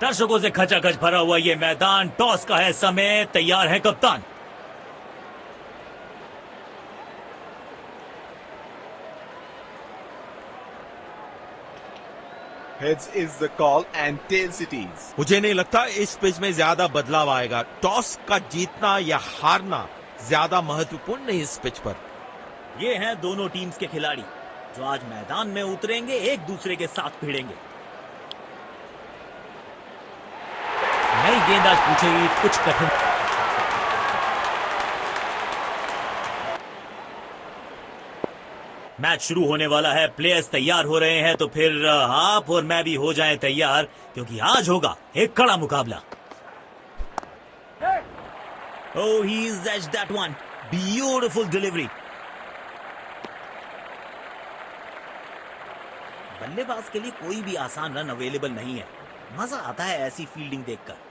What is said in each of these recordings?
दर्शकों से खचाखच भरा हुआ ये मैदान, टॉस का है समय, तैयार है कप्तान। Heads is the call and tails it is. मुझे नहीं लगता इस पिच में ज्यादा बदलाव आएगा। टॉस का जीतना या हारना ज्यादा महत्वपूर्ण नहीं इस पिच पर। ये हैं दोनों टीम्स के खिलाड़ी जो आज मैदान में उतरेंगे, एक दूसरे के साथ भिड़ेंगे। नई गेंदबाज पूछेगी कुछ कठिन। मैच शुरू होने वाला है, प्लेयर्स तैयार हो रहे हैं, तो फिर आप और मैं भी हो जाएं तैयार, क्योंकि आज होगा एक कड़ा मुकाबला। Oh, he's edged that one. Beautiful delivery. बल्लेबाज के लिए कोई भी आसान रन अवेलेबल नहीं है। मजा आता है ऐसी फील्डिंग देखकर।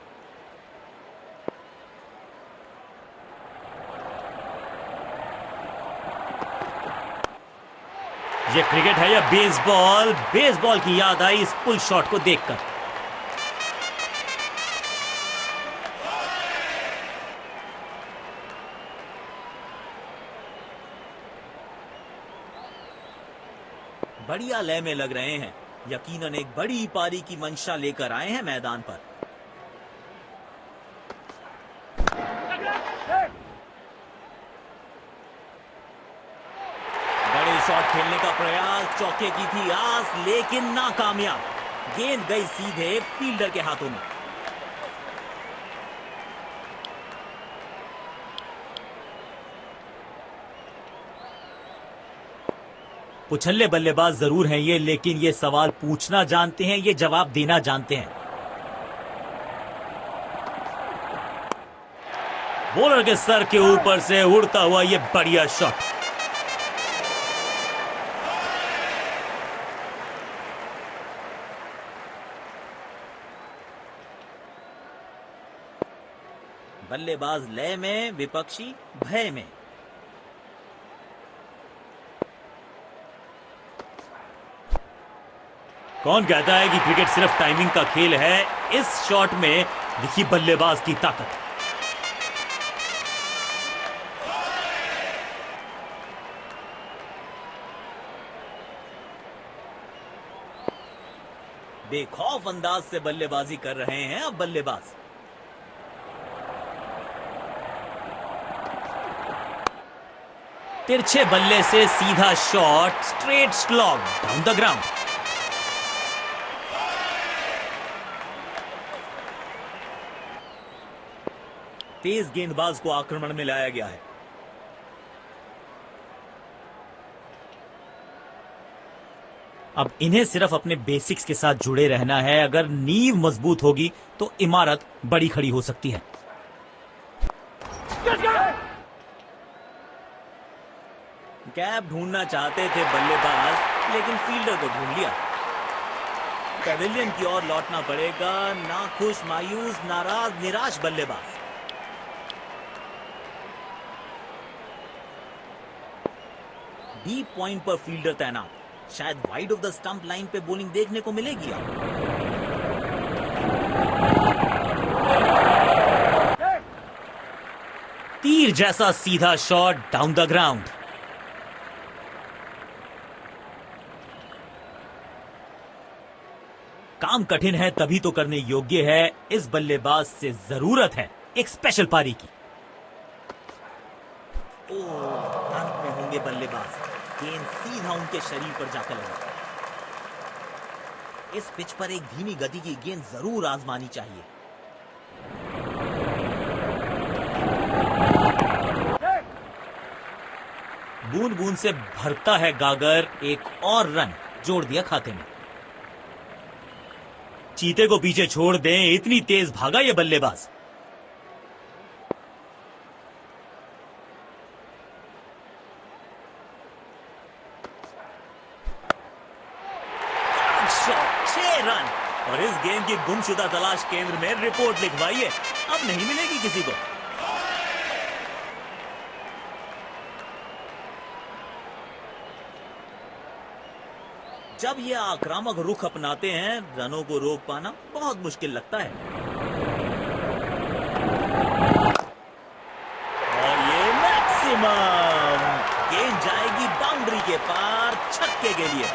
ये क्रिकेट है या बेसबॉल? बेसबॉल की याद आई इस पुल शॉट को देखकर। बढ़िया लय में लग रहे हैं, यकीनन एक बड़ी पारी की मंशा लेकर आए हैं मैदान पर। बड़े शॉट खेलने का प्रयास, चौके की थी आस, लेकिन नाकामयाब। गेंद गई सीधे फील्डर के हाथों में। पुछल्ले बल्लेबाज जरूर हैं ये, लेकिन ये सवाल पूछना जानते हैं, ये जवाब देना जानते हैं। बॉलर के सर के ऊपर से उड़ता हुआ ये बढ़िया शॉट। बल्लेबाज लय में, विपक्षी भय में। कौन कहता है कि क्रिकेट सिर्फ टाइमिंग का खेल है? इस शॉट में दिखी बल्लेबाज की ताकत। बेखौफ अंदाज से बल्लेबाजी कर रहे हैं अब बल्लेबाज। तिरछे बल्ले से सीधा shot, straight slog down the ground. तेज गेंदबाज को आक्रमण में लाया गया है। अब इन्हें सिर्फ अपने बेसिक्स के साथ जुड़े रहना है। अगर नींव मजबूत होगी तो इमारत बड़ी खड़ी हो सकती है। गैप ढूंढना चाहते थे बल्लेबाज, लेकिन फील्डर को ढूंढ लिया। पेविलियन की ओर लौटना पड़ेगा। नाखुश, मायूस, नाराज, निराश बल्लेबाज। डीप पॉइंट पर फील्डर तैनात, शायद wide of the stump line पे बॉलिंग देखने को मिलेगी। तीर जैसा सीधा शॉट डाउन द ग्राउंड। काम कठिन है तभी तो करने योग्य है। इस बल्लेबाज से जरूरत है एक स्पेशल पारी की। दर्द में होंगे बल्लेबाज। गेंद सीधा उनके शरीर पर जाकर लगा। इस पिच पर एक धीमी गति की गेंद जरूर आजमानी चाहिए। बूंद बूंद से भरता है गागर। एक और रन जोड़ दिया खाते में। चीते को पीछे छोड़ दें, इतनी तेज भागा ये बल्लेबाज। रन, और इस गेंद की गुमशुदा तलाश केंद्र में रिपोर्ट लिखवाइए। अब नहीं मिलेगी किसी को। जब ये आक्रामक रुख अपनाते हैं, रनों को रोक पाना बहुत मुश्किल लगता है। और ये मैक्सिमम गेंद जाएगी बाउंड्री के पार छक्के के लिए।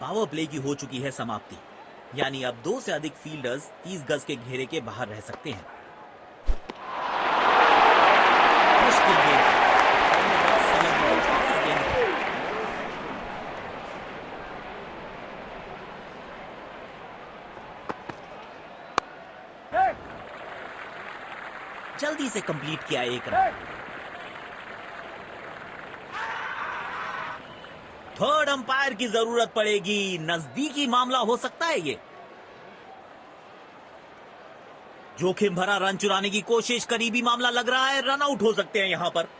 पावर प्ले की हो चुकी है समाप्ति, यानी अब 2 से अधिक फील्डर्स 30 गज के घेरे के बाहर रह सकते हैं। मुश्किल गेंद समझ में इस गेंद को। जल्दी से कंप्लीट किया एक रन। थर्ड अंपायर की जरूरत पड़ेगी, नजदीकी मामला हो सकता है ये। जोखिम भरा रन चुराने की कोशिश, करीबी मामला लग रहा है, रन आउट हो सकते हैं यहां पर।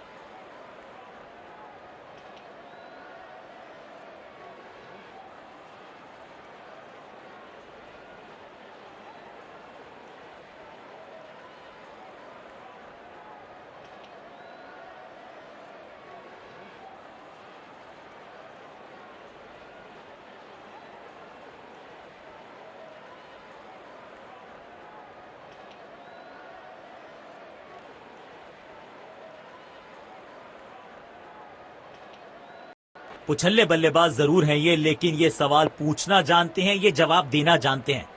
उछल्ले बल्लेबाज जरूर हैं ये, लेकिन ये सवाल पूछना जानते हैं, ये जवाब देना जानते हैं।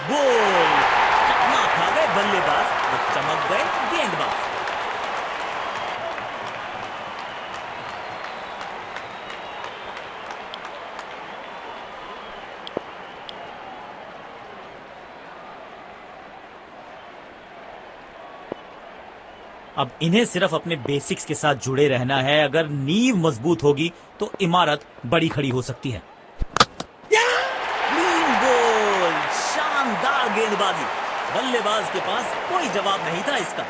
गोल! चकमा खा गए बल्लेबाज, चमक गए गेंदबाज। अब इन्हें सिर्फ अपने बेसिक्स के साथ जुड़े रहना है। अगर नींव मजबूत होगी तो इमारत बड़ी खड़ी हो सकती है। क्लीन गोल! शानदार गेंदबाजी। बल्लेबाज के पास कोई जवाब नहीं था इसका।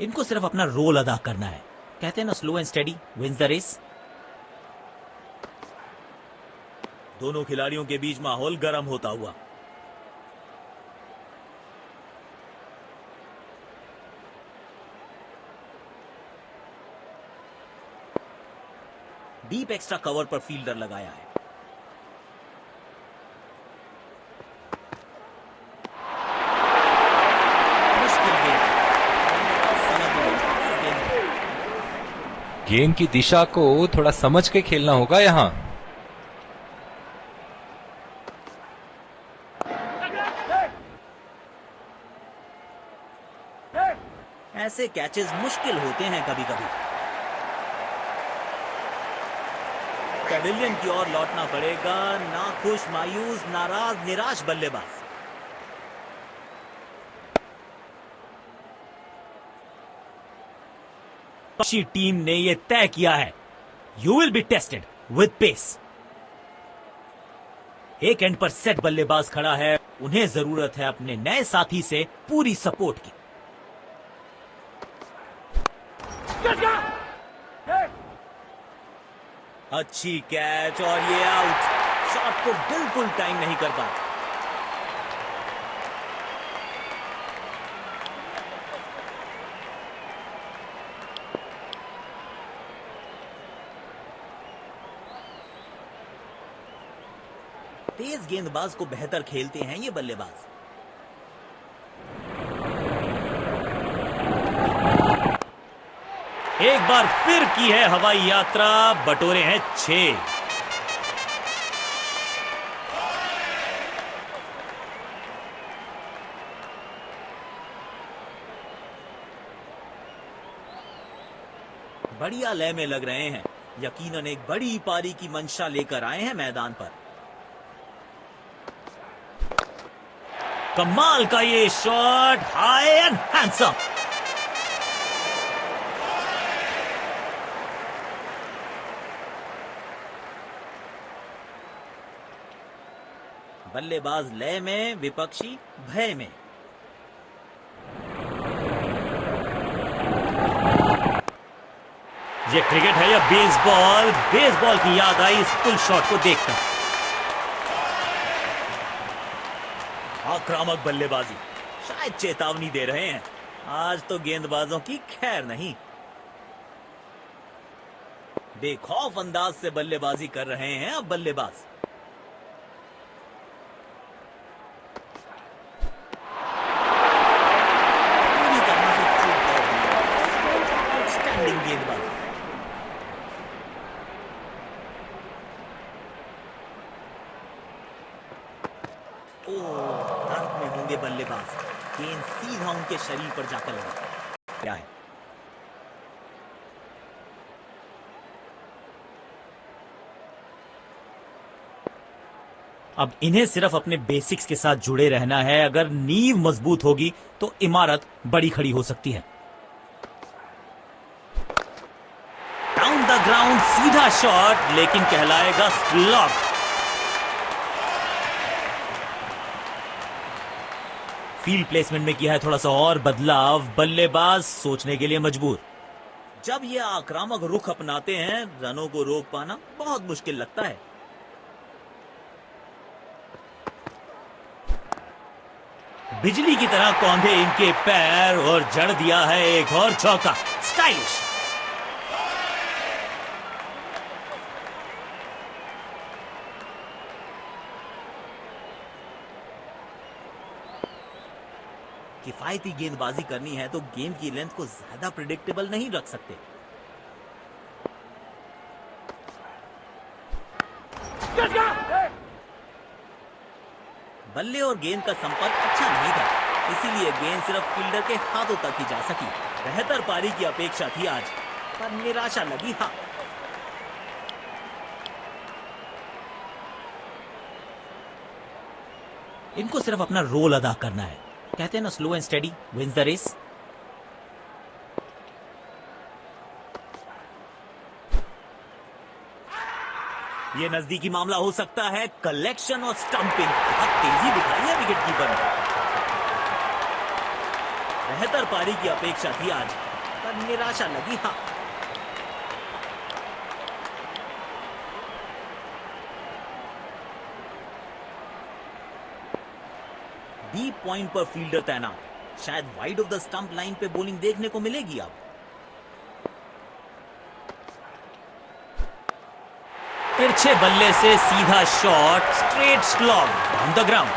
इनको सिर्फ अपना रोल अदा करना है। कहते हैं ना, slow and steady wins the race. दोनों खिलाड़ियों के बीच माहौल गर्म होता हुआ। डीप एक्स्ट्रा कवर पर फील्डर लगाया है। मुश्किल गेंद। समझ नहीं इस गेंद को। गेंद की दिशा को थोड़ा समझ के खेलना होगा यहां। ऐसे कैचेस मुश्किल होते हैं कभी कभी। पेविलियन की ओर लौटना पड़ेगा, नाखुश, मायूस, नाराज, निराश बल्लेबाज। पक्षी टीम ने यह तय किया है, you will be tested with pace. एक एंड पर सेट बल्लेबाज खड़ा है, उन्हें जरूरत है अपने नए साथी से पूरी सपोर्ट की। अच्छी कैच और ये आउट। शॉट को बिल्कुल टाइम नहीं कर पाया। तेज गेंदबाज को बेहतर खेलते हैं ये बल्लेबाज। एक बार फिर की है हवाई यात्रा, बटोरे हैं 6। बढ़िया लय में लग रहे हैं, यकीनन एक बड़ी पारी की मंशा लेकर आए हैं मैदान पर। कमाल का ये शॉट, हाई एंड हैंडसम। बल्लेबाज लय में, विपक्षी भय में। ये क्रिकेट है या बेसबॉल? बेसबॉल की याद आई इस पुल शॉट को देखकर। आक्रामक बल्लेबाजी, शायद चेतावनी दे रहे हैं, आज तो गेंदबाजों की खैर नहीं। बेखौफ अंदाज से बल्लेबाजी कर रहे हैं अब बल्लेबाज। पूरी तरह से चूक गए। आउटस्टैंडिंग गेंदबाजी। दर्द में होंगे बल्लेबाज। गेंद सीधा उनके शरीर पर जाकर लगा। क्या है? अब इन्हें सिर्फ अपने बेसिक्स के साथ जुड़े रहना है। अगर नींव मजबूत होगी तो इमारत बड़ी खड़ी हो सकती है। डाउन द ग्राउंड सीधा शॉट, लेकिन कहलाएगा स्लॉग। फील्ड प्लेसमेंट में किया है थोड़ा सा और बदलाव। बल्लेबाज सोचने के लिए मजबूर। जब ये आक्रामक रुख अपनाते हैं, रनों को रोक पाना बहुत मुश्किल लगता है। बिजली की तरह कौंधे इनके पैर और जड़ दिया है एक और चौका। स्टाइलिश। किफायती गेंदबाजी करनी है तो गेंद की लेंथ को ज्यादा प्रिडिक्टेबल नहीं रख सकते। बल्ले और गेंद का संपर्क अच्छा नहीं था, इसीलिए गेंद सिर्फ फील्डर के हाथों तक ही जा सकी। बेहतर पारी की अपेक्षा थी आज, पर निराशा लगी हाथ। इनको सिर्फ अपना रोल अदा करना है। कहते हैं ना, slow and steady wins the race. ये नजदीकी मामला हो सकता है। कलेक्शन और स्टंपिंग, बहुत तेजी दिखाई है विकेट कीपर ने। बेहतर पारी की अपेक्षा थी आज, पर निराशा लगी हाथ। डीप पॉइंट पर फील्डर तैनात। शायद wide of the stump line पे बॉलिंग देखने को मिलेगी अब। तिरछे बल्ले से सीधा shot, straight slog on the ground.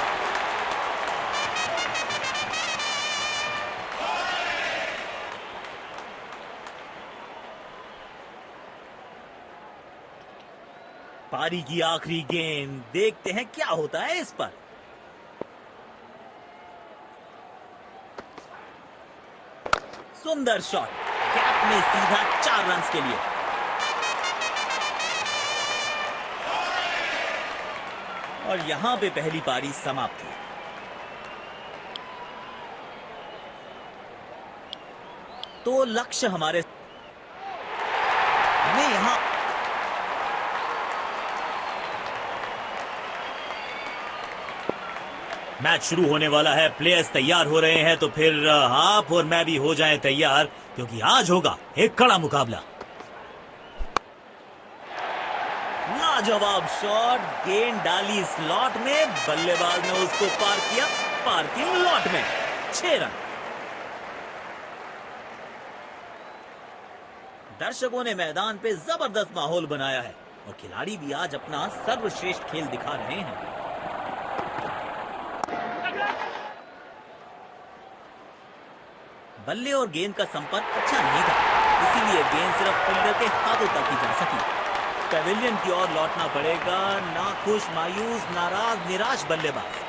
पारी की आखिरी गेंद, देखते हैं क्या होता है इस पर। सुंदर शॉट, गैप में सीधा 4 रन्स के लिए। और यहां पे पहली पारी समाप्त हुई। तो लक्ष्य हमारे हमें यहां मैच शुरू होने वाला है। प्लेयर्स तैयार हो रहे हैं, तो फिर आप और मैं भी हो जाएं तैयार, क्योंकि आज होगा एक कड़ा मुकाबला। लाजवाब शॉट, गेंद डाली स्लॉट में, बल्लेबाज ने उसको पार किया पार्किंग लॉट में। 6 रन। दर्शकों ने मैदान पे जबरदस्त माहौल बनाया है और खिलाड़ी भी आज अपना सर्वश्रेष्ठ खेल दिखा रहे हैं। बल्ले और गेंद का संपर्क अच्छा नहीं था, इसीलिए गेंद सिर्फ फील्डर के हाथों तक ही जा सकी। पेविलियन की ओर लौटना पड़ेगा। नाखुश, मायूस, नाराज, निराश बल्लेबाज।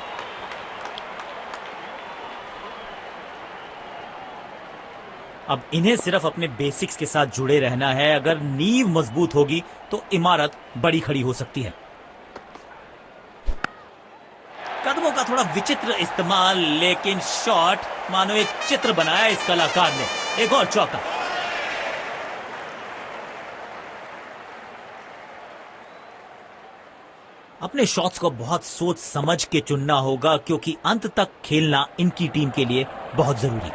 अब इन्हें सिर्फ अपने बेसिक्स के साथ जुड़े रहना है। अगर नींव मजबूत होगी तो इमारत बड़ी खड़ी हो सकती है। कदमों का थोड़ा विचित्र इस्तेमाल, लेकिन शॉट मानो एक चित्र बनाया इस कलाकार ने। एक और चौका। अपने शॉट्स को बहुत सोच समझ के चुनना होगा क्योंकि अंत तक खेलना इनकी टीम के लिए बहुत जरूरी।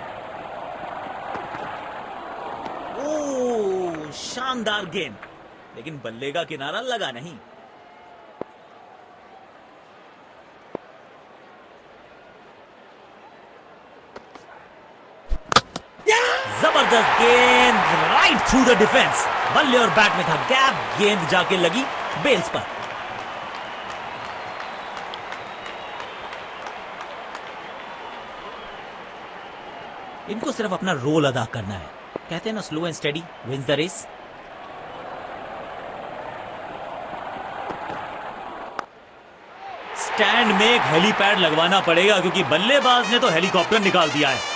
ओह, शानदार गेंद, लेकिन बल्ले का किनारा लगा नहीं। जबरदस्त गेंद, राइट थ्रू द डिफेंस। बल्ले और बैट में था गैप, गेंद जाके लगी बेल्स पर। इनको सिर्फ अपना रोल अदा करना है। कहते हैं ना, slow and steady wins the race. Stand में एक हेलीपैड लगवाना पड़ेगा क्योंकि बल्लेबाज ने तो हेलीकॉप्टर निकाल दिया है।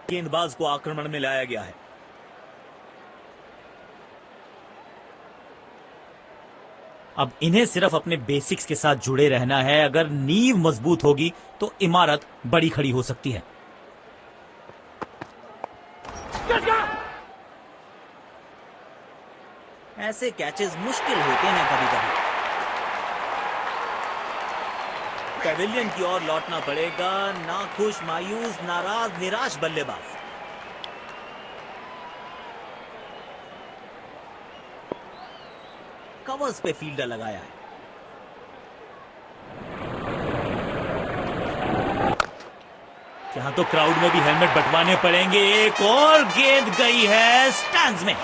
गेंदबाज को आक्रमण में लाया गया है। अब इन्हें सिर्फ अपने बेसिक्स के साथ जुड़े रहना है। अगर नींव मजबूत होगी तो इमारत बड़ी खड़ी हो सकती है। ऐसे कैचेस मुश्किल होते हैं कभी कभी। पेविलियन की ओर लौटना पड़ेगा। नाखुश, मायूस, नाराज, निराश बल्लेबाज। कवर्स पे फील्डर लगाया है। यहां तो क्राउड में भी हेलमेट बंटवाने पड़ेंगे। एक और गेंद गई है स्टैंड्स में।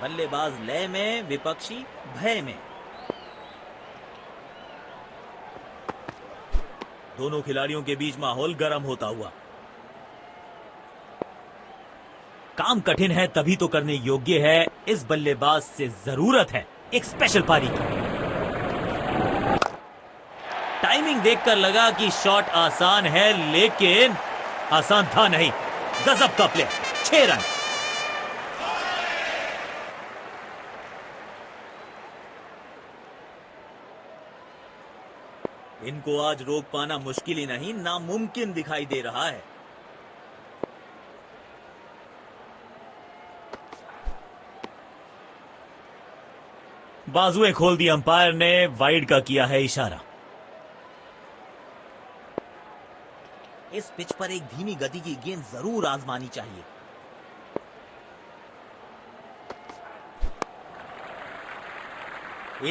बल्लेबाज लय में, विपक्षी भय में। दोनों खिलाड़ियों के बीच माहौल गर्म होता हुआ। काम कठिन है तभी तो करने योग्य है। इस बल्लेबाज से जरूरत है एक स्पेशल पारी की। टाइमिंग देखकर लगा कि शॉट आसान है, लेकिन आसान था नहीं। गजब का प्ले, 6 रन। इनको आज रोक पाना मुश्किल ही नहीं, नामुमकिन दिखाई दे रहा है। बाजुएं खोल दी अंपायर ने, वाइड का किया है इशारा। इस पिच पर एक धीमी गति की गेंद जरूर आजमानी चाहिए।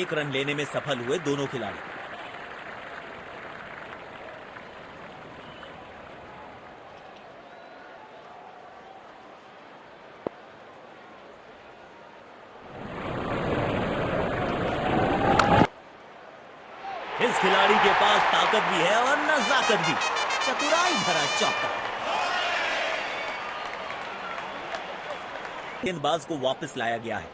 एक रन लेने में सफल हुए दोनों खिलाड़ी। इस खिलाड़ी के पास ताकत भी है और नजाकत भी। चतुराई भरा चौका। गेंदबाज को वापस लाया गया है।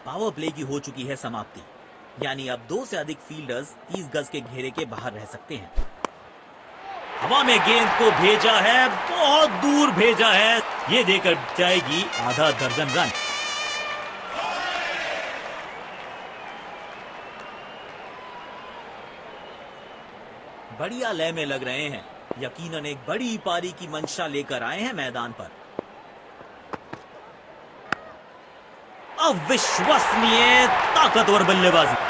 पावर प्ले की हो चुकी है समाप्ति, यानी अब 2 से अधिक फील्डर्स 30 गज के घेरे के बाहर रह सकते हैं। हवा में गेंद को भेजा है, बहुत दूर भेजा है। ये देकर जाएगी आधा दर्जन रन। बढ़िया लय में लग रहे हैं। यकीनन एक बड़ी पारी की मंशा लेकर आए हैं मैदान पर। अविश्वसनीय ताकतवर बल्लेबाजी।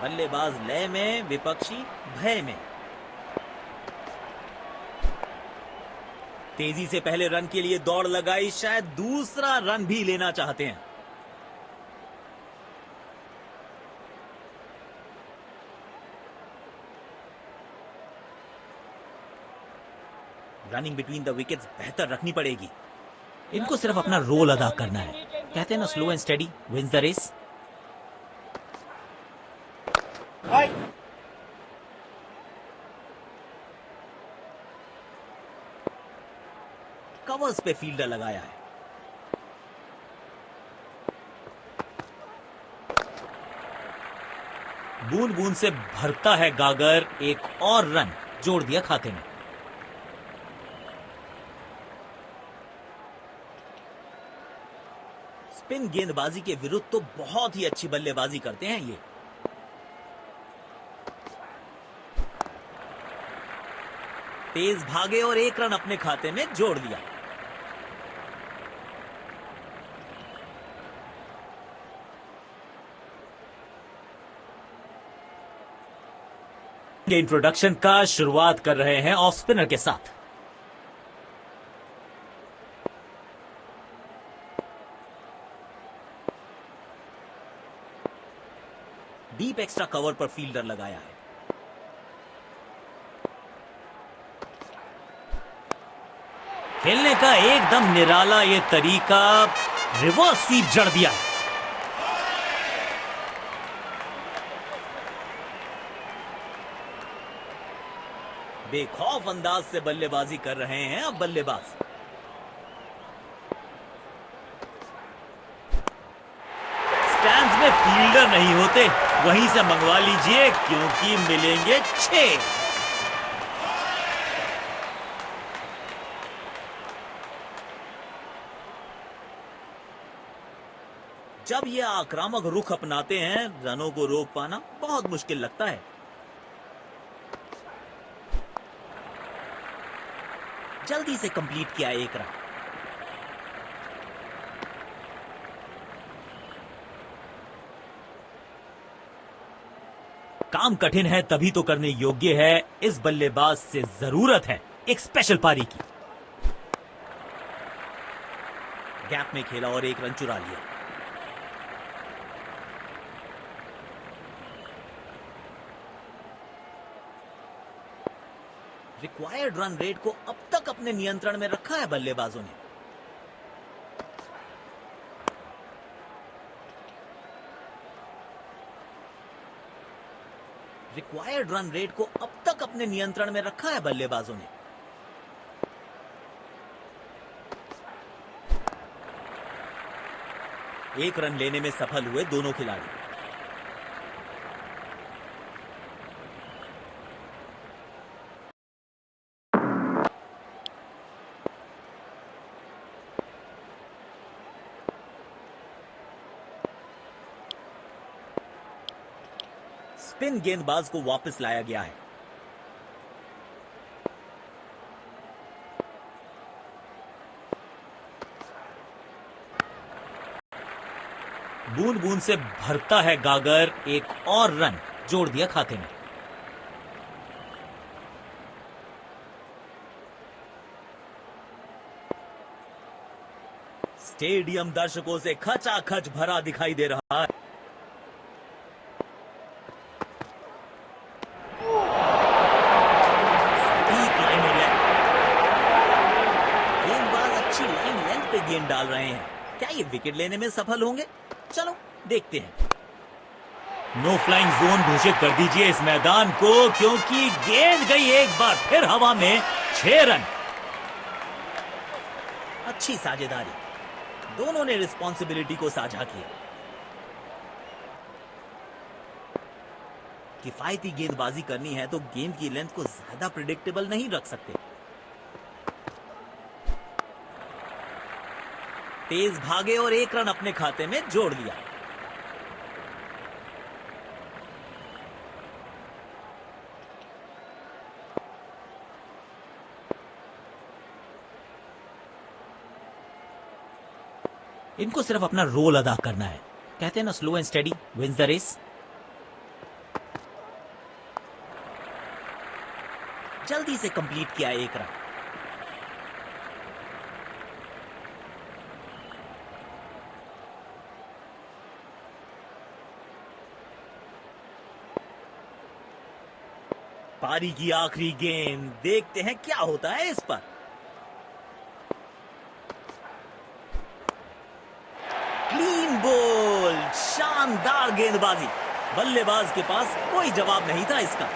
बल्लेबाज लय में, विपक्षी भय में। तेजी से पहले रन के लिए दौड़ लगाई, शायद दूसरा रन भी लेना चाहते हैं। रनिंग बिटवीन द विकेट्स बेहतर रखनी पड़ेगी। इनको सिर्फ अपना रोल अदा करना है। कहते हैं ना, slow and steady wins the race. Covers पे फील्डर लगाया है। बूंद बूंद से भरता है गागर, एक और रन जोड़ दिया खाते में। स्पिन गेंदबाजी के विरुद्ध तो बहुत ही अच्छी बल्लेबाजी करते हैं ये। तेज भागे और एक रन अपने खाते में जोड़ दिया। इंट्रोडक्शन का शुरुआत कर रहे हैं ऑफ स्पिनर के साथ। डीप एक्स्ट्रा कवर पर फील्डर लगाया है। खेलने का एकदम निराला ये तरीका, रिवर्स स्वीप जड़ दिया। बेखौफ अंदाज से बल्लेबाजी कर रहे हैं अब बल्लेबाज। स्टैंड्स में फील्डर नहीं होते, वहीं से मंगवा लीजिए क्योंकि मिलेंगे 6। जब ये आक्रामक रुख अपनाते हैं, रनों को रोक पाना बहुत मुश्किल लगता है। जल्दी से कंप्लीट किया एक रन। काम कठिन है तभी तो करने योग्य है। इस बल्लेबाज से जरूरत है एक स्पेशल पारी की। गैप में खेला और एक रन चुरा लिया। रिक्वायर्ड रन रेट को अब तक अपने नियंत्रण में रखा है बल्लेबाजों ने। रिक्वायर्ड रन रेट को अब तक अपने नियंत्रण में रखा है बल्लेबाजों ने। एक रन लेने में सफल हुए दोनों खिलाड़ी। स्पिन गेंदबाज को वापस लाया गया है। बूंद बूंद से भरता है गागर, एक और रन जोड़ दिया खाते में। स्टेडियम दर्शकों से खचाखच भरा दिखाई दे रहा है। गेंद डाल रहे हैं, क्या ये विकेट लेने में सफल होंगे? चलो देखते हैं। नो फ्लाइंग जोन घोषित कर दीजिए इस मैदान को, क्योंकि गेंद गई एक बार फिर हवा में। 6 रन। अच्छी साझेदारी, दोनों ने रिस्पॉन्सिबिलिटी को साझा किया। किफायती गेंदबाजी करनी है तो गेंद की लेंथ को ज्यादा प्रिडिक्टेबल नहीं रख सकते। तेज भागे और एक रन अपने खाते में जोड़ दिया। इनको सिर्फ अपना रोल अदा करना है। कहते हैं ना, slow and steady wins the race. जल्दी से कंप्लीट किया एक रन। पारी की आखिरी गेंद, देखते हैं क्या होता है इस पर। क्लीन बोल्ड, शानदार गेंदबाजी। बल्लेबाज के पास कोई जवाब नहीं था इसका।